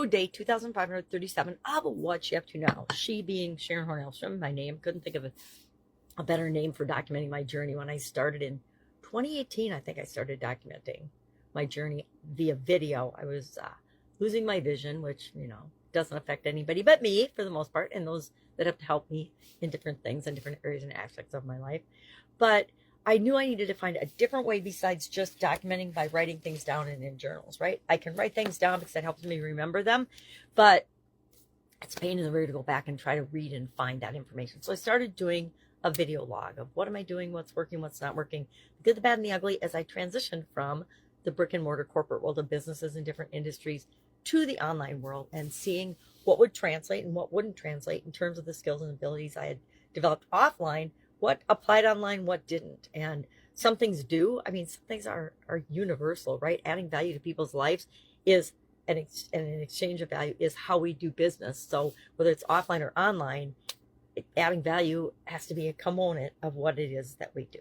So day 2537 of What You Have to Know. She being Sharon Horne-Ellstrom, my name. Couldn't think of a better name for documenting my journey. When I started in 2018, I think I started documenting my journey via video. I was losing my vision, which, doesn't affect anybody but me for the most part, and those that have to help me in different things and different areas and aspects of my life. But I knew I needed to find a different way besides just documenting by writing things down and in journals, right? I can write things down because that helps me remember them, but it's a pain in the rear to go back and try to read and find that information. So I started doing a video log of what am I doing, what's working, what's not working, the good, the bad, and the ugly as I transitioned from the brick and mortar corporate world of businesses in different industries to the online world, and seeing what would translate and what wouldn't translate in terms of the skills and abilities I had developed offline, what applied online, what didn't. And some things do. I mean, some things are universal, right? Adding value to people's lives is an exchange of value is how we do business. So whether it's offline or online, adding value has to be a component of what it is that we do.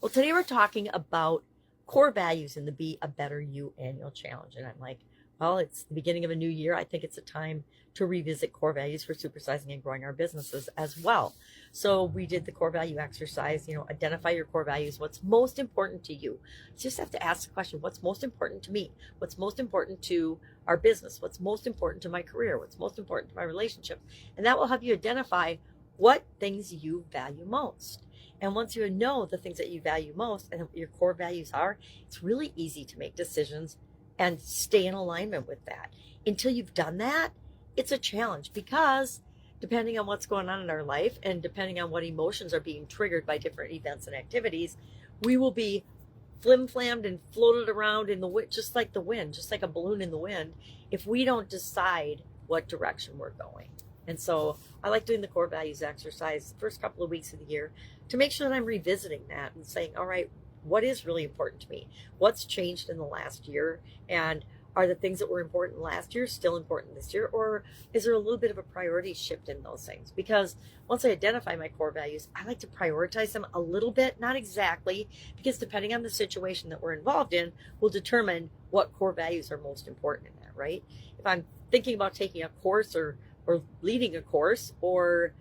Well, today we're talking about core values in the Be a Better You annual challenge. And I'm like, well, it's the beginning of a new year. I think it's a time to revisit core values for supersizing and growing our businesses as well. So we did the core value exercise, identify your core values, what's most important to you. You just have to ask the question, what's most important to me? What's most important to our business? What's most important to my career? What's most important to my relationship? And that will help you identify what things you value most. And once you know the things that you value most and what your core values are, it's really easy to make decisions and stay in alignment with that. Until you've done that, it's a challenge, because depending on what's going on in our life and depending on what emotions are being triggered by different events and activities, we will be flim-flammed and floated around in the wind, just like the wind, just like a balloon in the wind, if we don't decide what direction we're going. And so I like doing the core values exercise the first couple of weeks of the year to make sure that I'm revisiting that and saying, all right, what is really important to me? What's changed in the last year? And are the things that were important last year still important this year? Or is there a little bit of a priority shift in those things? Because once I identify my core values, I like to prioritize them a little bit, not exactly, because depending on the situation that we're involved in will determine what core values are most important in that, right? If I'm thinking about taking a course or leading a course or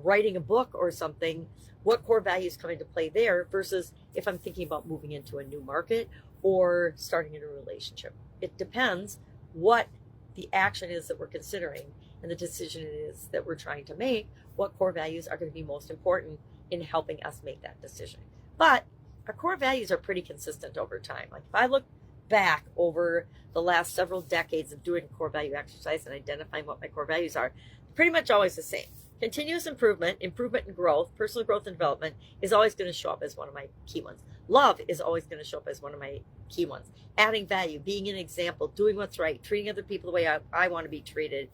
writing a book or something, what core values come into play there versus if I'm thinking about moving into a new market or starting a new relationship. It depends what the action is that we're considering and the decision it is that we're trying to make, what core values are going to be most important in helping us make that decision. But our core values are pretty consistent over time. Like if I look back over the last several decades of doing core value exercise and identifying what my core values are, pretty much always the same. Continuous improvement and growth, personal growth and development is always going to show up as one of my key ones. Love is always going to show up as one of my key ones. Adding value, being an example, doing what's right, treating other people the way I want to be treated,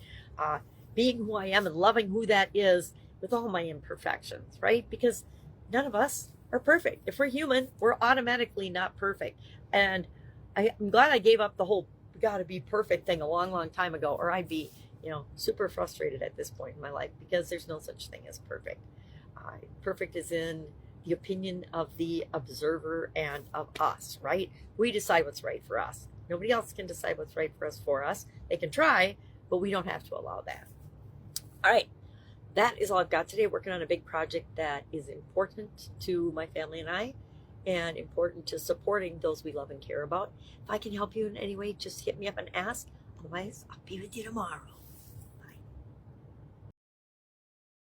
being who I am and loving who that is with all my imperfections, right? Because none of us are perfect. If we're human, we're automatically not perfect. And I'm glad I gave up the whole gotta be perfect thing a long, long time ago, or I'd be super frustrated at this point in my life, because there's no such thing as perfect. Perfect is in the opinion of the observer and of us, right? We decide what's right for us. Nobody else can decide what's right for us. They can try, but we don't have to allow that. All right. That is all I've got today. Working on a big project that is important to my family and I, and important to supporting those we love and care about. If I can help you in any way, just hit me up and ask. Otherwise, I'll be with you tomorrow.